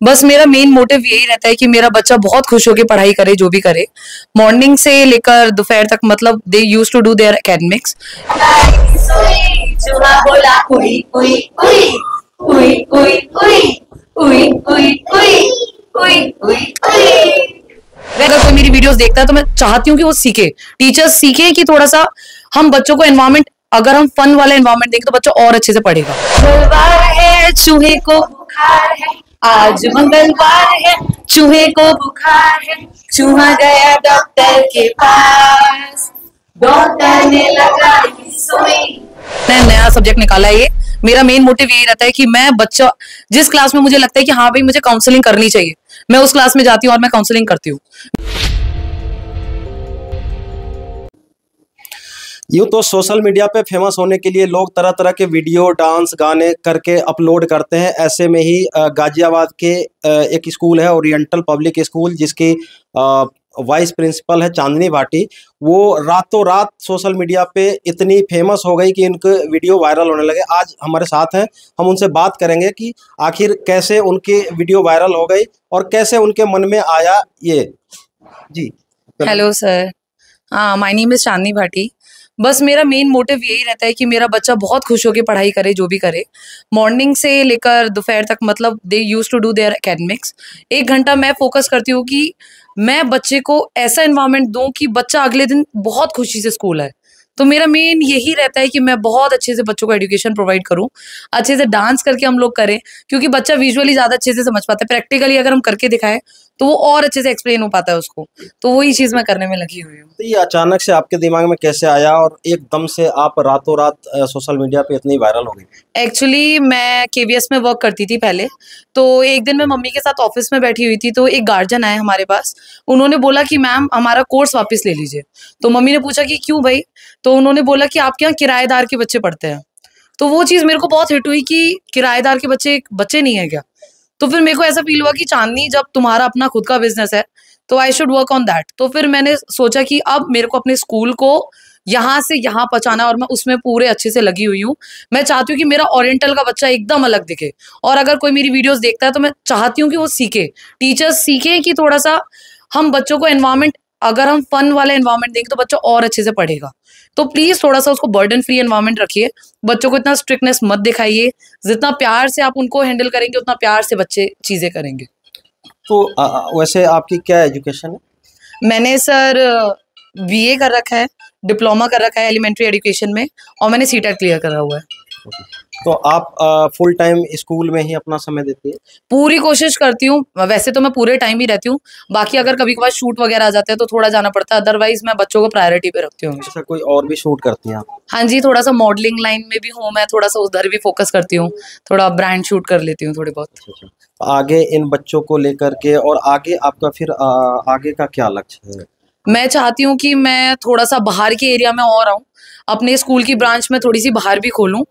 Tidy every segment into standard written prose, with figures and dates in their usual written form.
बस मेरा main motive यही रहता है कि मेरा बच्चा बहुत खुश होकर पढ़ाई करे, जो भी करे, मॉर्निंग से लेकर दोपहर तक। मतलब they use to do their academics. चूहा बोला उई उई उई उई उई उई उई उई उई उई उई उई। अगर कोई मेरी वीडियोस देखता है तो मैं चाहती हूँ कि वो सीखे, टीचर्स सीखे कि थोड़ा सा हम बच्चों को एनवायरमेंट, अगर हम फन वाला एनवायरमेंट देंगे तो बच्चा और अच्छे से पढ़ेगा। मंगलवार है चूहे को बुखार है, आज मंगलवार है चूहे को बुखार है। चूहा गया डॉक्टर के पास, डॉक्टर ने लगाई सुई। मैंने नया सब्जेक्ट निकाला है ये। मेरा मेन मोटिव यही रहता है कि मैं बच्चा जिस क्लास में मुझे लगता है कि हाँ भाई मुझे काउंसलिंग करनी चाहिए, मैं उस क्लास में जाती हूँ और मैं काउंसलिंग करती हूँ। यूँ तो सोशल मीडिया पे फेमस होने के लिए लोग तरह तरह के वीडियो, डांस, गाने करके अपलोड करते हैं। ऐसे में ही गाजियाबाद के एक स्कूल है, ओरिएंटल पब्लिक स्कूल, जिसकी वाइस प्रिंसिपल है चांदनी भाटी। वो रातों रात सोशल मीडिया पे इतनी फेमस हो गई कि इनके वीडियो वायरल होने लगे। आज हमारे साथ हैं, हम उनसे बात करेंगे कि आखिर कैसे उनकी वीडियो वायरल हो गई और कैसे उनके मन में आया ये। जी हेलो सर, हाँ, माय नेम इज चांदनी भाटी। बस मेरा मेन मोटिव यही रहता है कि मेरा बच्चा बहुत खुश होकर पढ़ाई करे, जो भी करे, मॉर्निंग से लेकर दोपहर तक। मतलब they use to do their academics. 1 घंटा मैं फोकस करती हूँ कि मैं बच्चे को ऐसा एनवायरनमेंट दूं कि बच्चा अगले दिन बहुत खुशी से स्कूल आए। तो मेरा मेन यही रहता है कि मैं बहुत अच्छे से बच्चों को एजुकेशन प्रोवाइड करूं, अच्छे से डांस करके हम लोग करें, क्योंकि बच्चा विजुअली ज़्यादा अच्छे से समझ पाता है। प्रैक्टिकली अगर हम करके दिखाएं तो वो और अच्छे से एक्सप्लेन हो पाता है उसको। तो वही चीज़ मैं करने में लगी हुई हूँ। तो ये अचानक से आपके दिमाग में कैसे आया और एकदम से आप रातों रात सोशल मीडिया पे इतनी वायरल हो गई? एक्चुअली मैं केवीएस में वर्क करती थी पहले। तो एक दिन मैं मम्मी के साथ ऑफिस में बैठी हुई थी, तो एक गार्जियन आए हमारे पास। उन्होंने बोला कि मैम हमारा कोर्स वापस ले लीजिए। तो मम्मी ने पूछा कि क्यों भाई? तो उन्होंने बोला कि आपके यहाँ किराएदार के बच्चे पढ़ते हैं। तो वो चीज़ मेरे को बहुत हिट हुई कि किराएदार के बच्चे बच्चे नहीं है क्या? तो फिर मेरे को ऐसा फील हुआ कि चांदनी, जब तुम्हारा अपना खुद का बिजनेस है तो I should work on that. तो फिर मैंने सोचा कि अब मेरे को अपने स्कूल को यहाँ से यहाँ पहुँचाना, और मैं उसमें पूरे अच्छे से लगी हुई हूँ। मैं चाहती हूँ कि मेरा ओरिएंटल का बच्चा एकदम अलग दिखे, और अगर कोई मेरी वीडियोस देखता है तो मैं चाहती हूँ कि वो सीखे, टीचर्स सीखें कि थोड़ा सा हम बच्चों को एनवायरमेंट, अगर हम फन वाला एनवायरमेंट देंगे तो बच्चा और अच्छे से पढ़ेगा। तो प्लीज थोड़ा सा उसको बर्डन फ्री एनवायरमेंट रखिए, बच्चों को इतना स्ट्रिक्टनेस मत दिखाइए। जितना प्यार से आप उनको हैंडल करेंगे उतना प्यार से बच्चे चीजें करेंगे। तो वैसे आपकी क्या एजुकेशन है? मैंने सर बीए कर रखा है, डिप्लोमा कर रखा है एलिमेंट्री एजुकेशन में, और मैंने सीटेट क्लियर करा हुआ है। तो आप फुल टाइम स्कूल में ही अपना समय देती है? पूरी कोशिश करती हूँ, वैसे तो मैं पूरे टाइम ही रहती हूँ। बाकी अगर कभी कभार शूट वगैरह आ जाते हैं तो थोड़ा जाना पड़ता है, अदरवाइज मैं बच्चों को प्रायोरिटी पे रखती हूँ। अच्छा, कोई और भी शूट करती हैं आप? हाँ जी, थोड़ा सा मॉडलिंग लाइन में भी हूँ मैं, थोड़ा सा उधर भी फोकस करती हूँ, थोड़ा ब्रांड शूट कर लेती हूँ थोड़ी बहुत। अच्छा। आगे इन बच्चों को लेकर के और आगे आपका फिर आगे का क्या लक्ष्य है? मैं चाहती हूँ कि मैं थोड़ा सा बाहर के एरिया में और आऊँ, अपने स्कूल की ब्रांच में थोड़ी सी बाहर भी खोलूँ,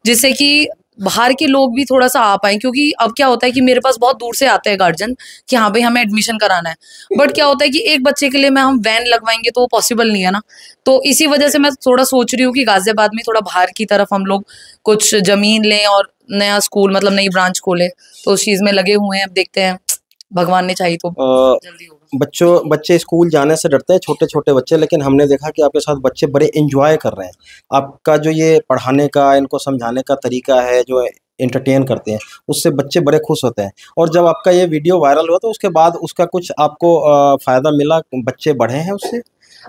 जिससे कि बाहर के लोग भी थोड़ा सा आ पाएँ। क्योंकि अब क्या होता है कि मेरे पास बहुत दूर से आते हैं गार्जियन कि हाँ भाई हमें एडमिशन कराना है, बट क्या होता है कि एक बच्चे के लिए मैं हम वैन लगवाएंगे तो वो पॉसिबल नहीं है ना। तो इसी वजह से मैं थोड़ा सोच रही हूँ कि गाजियाबाद में थोड़ा बाहर की तरफ हम लोग कुछ जमीन लें और नया स्कूल, मतलब नई ब्रांच खोले। तो उस चीज़ में लगे हुए हैं, अब देखते हैं, भगवान ने चाहिए तो जल्दी होगा। बच्चे स्कूल जाने से डरते हैं, छोटे छोटे बच्चे, लेकिन हमने देखा कि आपके साथ बच्चे बड़े एंजॉय कर रहे हैं। आपका जो ये पढ़ाने का, इनको समझाने का तरीका है, जो एंटरटेन करते हैं, उससे बच्चे बड़े खुश होते हैं। और जब आपका ये वीडियो वायरल हुआ तो उसके बाद उसका कुछ आपको फ़ायदा मिला, बच्चे बढ़े हैं उससे?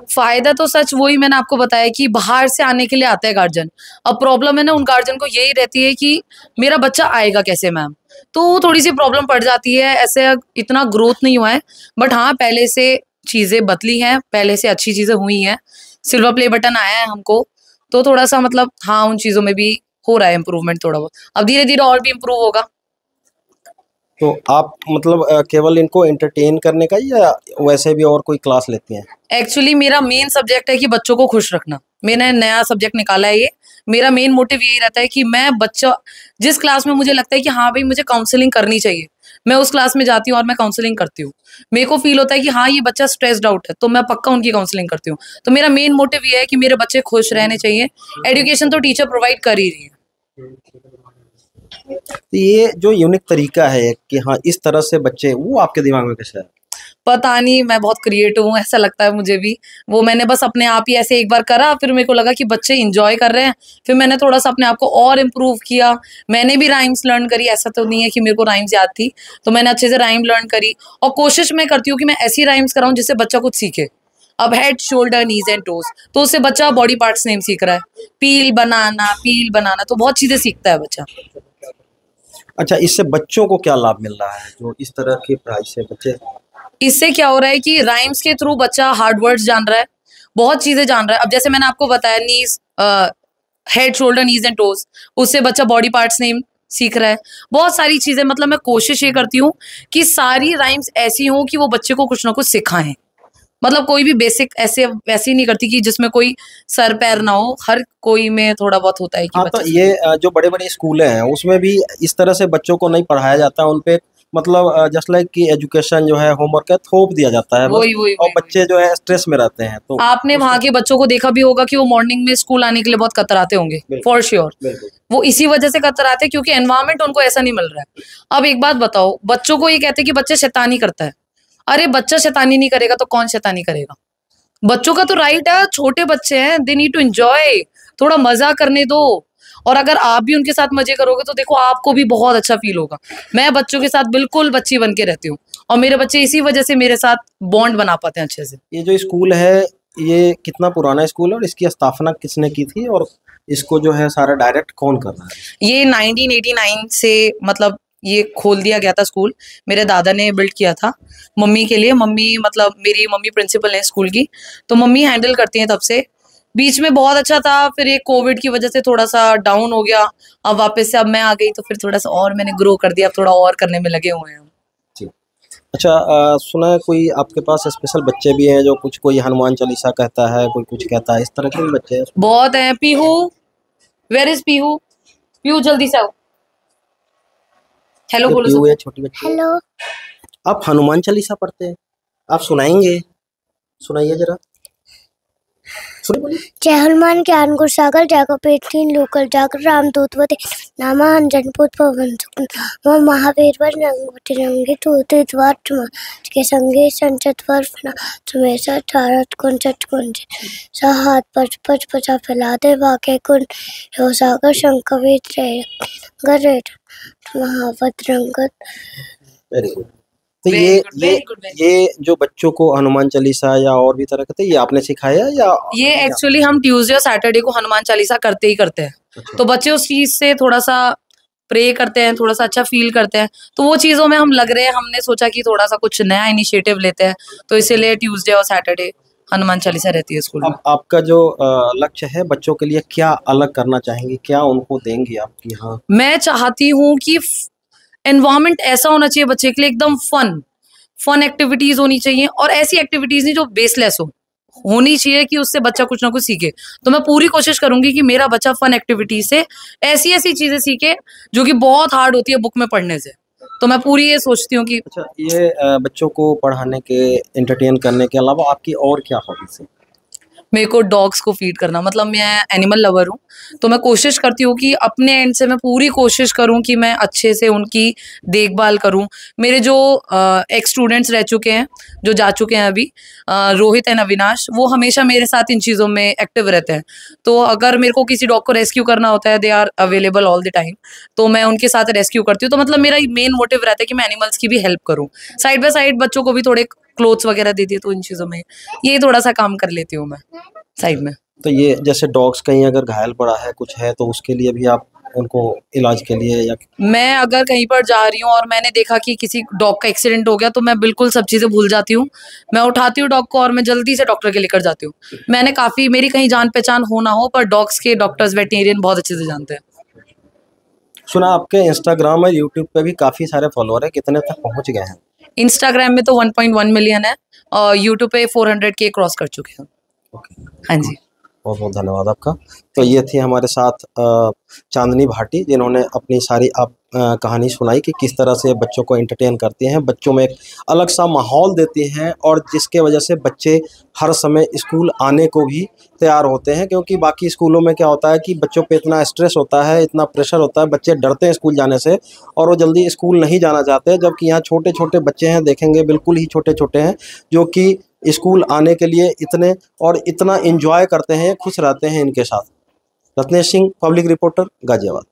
फायदा तो सच वही मैंने आपको बताया कि बाहर से आने के लिए आते हैं गार्जियन। अब प्रॉब्लम है ना, उन गार्जियन को यही रहती है कि मेरा बच्चा आएगा कैसे मैम, तो थोड़ी सी प्रॉब्लम पड़ जाती है। ऐसे इतना ग्रोथ नहीं हुआ है, बट हाँ पहले से चीज़ें बदली हैं, पहले से अच्छी चीज़ें हुई हैं, सिल्वर प्ले बटन आया है हमको। तो थोड़ा सा मतलब हाँ उन चीज़ों में भी हो रहा है इम्प्रूवमेंट थोड़ा बहुत, अब धीरे धीरे और भी इम्प्रूव होगा। तो आप मतलब केवल इनको एंटरटेन करने का, या वैसे भी और कोई क्लास लेती हैं? एक्चुअली मेरा मेन सब्जेक्ट है कि बच्चों को खुश रखना। मैंने नया सब्जेक्ट निकाला है ये। मेरा मेन मोटिव यही रहता है कि मैं बच्चा जिस क्लास में मुझे लगता है कि हाँ भाई मुझे काउंसलिंग करनी चाहिए, मैं उस क्लास में जाती हूँ और मैं काउंसलिंग करती हूँ। मेरे को फील होता है कि हाँ ये बच्चा स्ट्रेस्ड आउट है, तो मैं पक्का उनकी काउंसलिंग करती हूँ। तो मेरा मेन मोटिव ये है कि मेरे बच्चे खुश रहने चाहिए। एजुकेशन तो टीचर प्रोवाइड कर ही रही है। तो ये जो यूनिक तरीका है कि हाँ इस तरह से बच्चे, वो आपके दिमाग में कैसे है? पता नहीं, मैं बहुत क्रिएटिव हूँ, ऐसा लगता है मुझे भी। वो मैंने बस अपने आप ही ऐसे एक बार करा, फिर मेरे को लगा कि बच्चे इंजॉय कर रहे हैं, फिर मैंने थोड़ा सा अपने आप को और इम्प्रूव किया। मैंने भी राइम्स लर्न करी, ऐसा तो नहीं है कि मेरे को राइम्स याद थी, तो मैंने अच्छे से राइम लर्न करी और कोशिश मैं करती हूँ कि मैं ऐसी राइम्स कराऊँ जिससे बच्चा कुछ सीखे। अब head, shoulders, knees and toes, तो उससे बच्चा बॉडी पार्ट्स नेम सीख रहा है। पील बनाना, तो बहुत चीजें सीखता है बच्चा। अच्छा, इससे बच्चों को क्या लाभ मिल रहा है जो इस तरह की पढ़ाई से बच्चे? इससे क्या हो रहा है कि राइम्स के थ्रू बच्चा हार्ड वर्ड्स जान रहा है, बहुत चीजें जान रहा है। अब जैसे मैंने आपको बताया knees, head, shoulders, knees and toes, उससे बच्चा बॉडी पार्ट्स नेम सीख रहा है। बहुत सारी चीजें, मतलब मैं कोशिश ये करती हूँ कि सारी राइम्स ऐसी हों कि वो बच्चे को कुछ ना कुछ सिखाएं। मतलब कोई भी बेसिक ऐसे वैसी नहीं करती कि जिसमें कोई सर पैर ना हो, हर कोई में थोड़ा बहुत होता है कि हाँ, तो बच्चा ये जो बड़े बड़े स्कूल हैं उसमें भी इस तरह से बच्चों को नहीं पढ़ाया जाता, उन पे मतलब जस्ट लाइक कि एजुकेशन जो है, होमवर्क है, थोप दिया जाता है बस। वही वही और वही बच्चे जो है स्ट्रेस में रहते हैं। तो आपने वहां के बच्चों को देखा भी होगा कि वो मॉर्निंग में स्कूल आने के लिए बहुत कतराते होंगे, बिल्कुल, फॉर श्योर। बिल्कुल। वो इसी वजह से कतराते हैं क्योंकि एनवायरनमेंट उनको ऐसा नहीं मिल रहा है। अब एक बात बताओ, बच्चों को ये कहते हैं कि बच्चे शैतानी करता है। अरे बच्चा शैतानी नहीं करेगा तो कौन शैतानी करेगा? बच्चों का तो राइट है, छोटे बच्चे हैं, दे नीड टू एंजॉय, थोड़ा मजा करने दो। और अगर आप भी उनके साथ मजे करोगे तो देखो आपको भी बहुत अच्छा फील होगा। मैं बच्चों के साथ बिल्कुल बच्ची बन के रहती हूँ और मेरे बच्चे इसी वजह से मेरे साथ बॉन्ड बना पाते हैं अच्छे से। ये जो स्कूल है, ये कितना पुराना स्कूल है और इसकी स्थापना किसने की थी, और इसको जो है सारा डायरेक्ट कौन कर रहा है? ये 1989 से मतलब ये खोल दिया गया था स्कूल, मेरे दादा ने बिल्ड किया था मम्मी के लिए। मम्मी मतलब मेरी मम्मी प्रिंसिपल है स्कूल की, तो मम्मी हैंडल करती हैं तब से। बीच में बहुत अच्छा था, फिर ये कोविड की वजह से थोड़ा सा डाउन हो गया। अब वापस से अब मैं आ गई तो फिर थोड़ा सा और मैंने ग्रो कर दिया, अब थोड़ा और करने में लगे हुए हैं हम। जी। अच्छा, सुना है कोई आपके पास स्पेशल बच्चे भी हैं जो कुछ, कोई हनुमान चालीसा कहता है, कोई कुछ कहता है, इस तरह के भी बच्चे हैं? बहुत हैं। Pihu, where is Pihu? पीहू जल्दी से आओ, हेलो जो बोलो पीहू सब। है, छोटी बच्ची है। हेलो। आप हनुमान चालीसा पढ़ते हैं? आप सुनाएंगे? सुनाइए जरा, सुनिए, बोलिए। जय हनुमान ज्ञान गुण सागर, जय कपीठ कीन लोकल जाकर, रामदूत वते नामा अंजन पुत पवन सुकुन, वो महावीर वर नंगवती रंगी तूते द्वार तुम के संगे संचत वर्फना तुम्हें सारत कुंचत कुंज साहात पच पच पचा फैला दे वाके कुन यो सागर शंकवित रे गरेट महावत रंगत। Very good. तो Very ये good, very good, very ये जो बच्चों को हनुमान चालीसा या और भी तरह के थे, ये आपने सिखाया या ये क्या? एक्चुअली हम ट्यूसडे और सैटरडे को हनुमान चालीसा करते ही करते हैं। अच्छा। तो बच्चे उस चीज से थोड़ा सा प्रे करते हैं, थोड़ा सा अच्छा फील करते हैं, तो वो चीजों में हम लग रहे हैं। हमने सोचा कि थोड़ा सा कुछ नया इनिशिएटिव लेते हैं, तो इसीलिए ट्यूसडे और सैटरडे हनुमान चालीसा रहती है स्कूल में। अब आपका जो लक्ष्य है, बच्चों के लिए क्या अलग करना चाहेंगे, क्या उनको देंगे आप कि हाँ? मैं चाहती हूँ कि एनवायरनमेंट ऐसा होना चाहिए बच्चे के लिए, एकदम फन एक्टिविटीज होनी चाहिए, और ऐसी एक्टिविटीज नहीं जो बेसलेस होनी चाहिए कि उससे बच्चा कुछ ना कुछ सीखे। तो मैं पूरी कोशिश करूंगी कि मेरा बच्चा फन एक्टिविटीज से ऐसी ऐसी चीजें सीखे जो कि बहुत हार्ड होती है बुक में पढ़ने से। तो मैं पूरी ये सोचती हूँ कि अच्छा, ये बच्चों को पढ़ाने के, एंटरटेन करने के अलावा आपकी और क्या हॉबीज है? मेरे को डॉग्स को फीड करना, मतलब मैं एनिमल लवर हूँ, तो मैं कोशिश करती हूँ कि अपने एंड से मैं पूरी कोशिश करूँ कि मैं अच्छे से उनकी देखभाल करूँ। मेरे जो एक्स स्टूडेंट्स रह चुके हैं, जो जा चुके हैं अभी, रोहित एंड अविनाश, वो हमेशा मेरे साथ इन चीज़ों में एक्टिव रहते हैं। तो अगर मेरे को किसी डॉग को रेस्क्यू करना होता है, they are available all the time, तो मैं उनके साथ रेस्क्यू करती हूँ। तो मतलब मेरा मेन मोटिव रहता है कि मैं एनिमल्स की भी हेल्प करूँ, साइड बाय साइड बच्चों को भी थोड़े क्लोथ्स वगैरह दे दिए, तो इन चीज़ों में ये थोड़ा सा काम कर लेती हूँ मैं साइड में। तो ये जैसे डॉग्स कहीं अगर घायल पड़ा है, कुछ है, तो उसके लिए भी आप उनको इलाज के लिए या? मैं अगर कहीं पर जा रही हूँ और मैंने देखा कि किसी डॉग का एक्सीडेंट हो गया, तो मैं बिल्कुल सब चीज़ें भूल जाती हूँ। मैं उठाती हूँ डॉग को और मैं जल्दी से डॉक्टर के लेकर जाती हूँ। मैंने काफ़ी, मेरी कहीं जान पहचान हो ना हो, पर डॉग्स के डॉक्टर्स, वेटेरियन बहुत अच्छे से जानते हैं। सुना आपके इंस्टाग्राम और यूट्यूब पे भी काफ़ी सारे फॉलोअर है, कितने तक पहुँच गए हैं? इंस्टाग्राम में तो 1.1 मिलियन है और यूट्यूब पे 400K क्रॉस कर चुके हैं। ओके। हाँ जी। बहुत बहुत धन्यवाद आपका। तो ये थी हमारे साथ चांदनी भाटी, जिन्होंने अपनी सारी कहानी सुनाई कि किस तरह से बच्चों को एंटरटेन करती हैं, बच्चों में एक अलग सा माहौल देती हैं और जिसके वजह से बच्चे हर समय स्कूल आने को भी तैयार होते हैं। क्योंकि बाकी स्कूलों में क्या होता है कि बच्चों पे इतना स्ट्रेस होता है, इतना प्रेशर होता है, बच्चे डरते हैं स्कूल जाने से और वो जल्दी स्कूल नहीं जाना चाहते। जबकि यहाँ छोटे छोटे बच्चे हैं, देखेंगे बिल्कुल ही छोटे छोटे हैं, जो कि स्कूल आने के लिए इतने और इतना एंजॉय करते हैं, खुश रहते हैं इनके साथ। Ratnesh Singh, public reporter, Ghaziabad.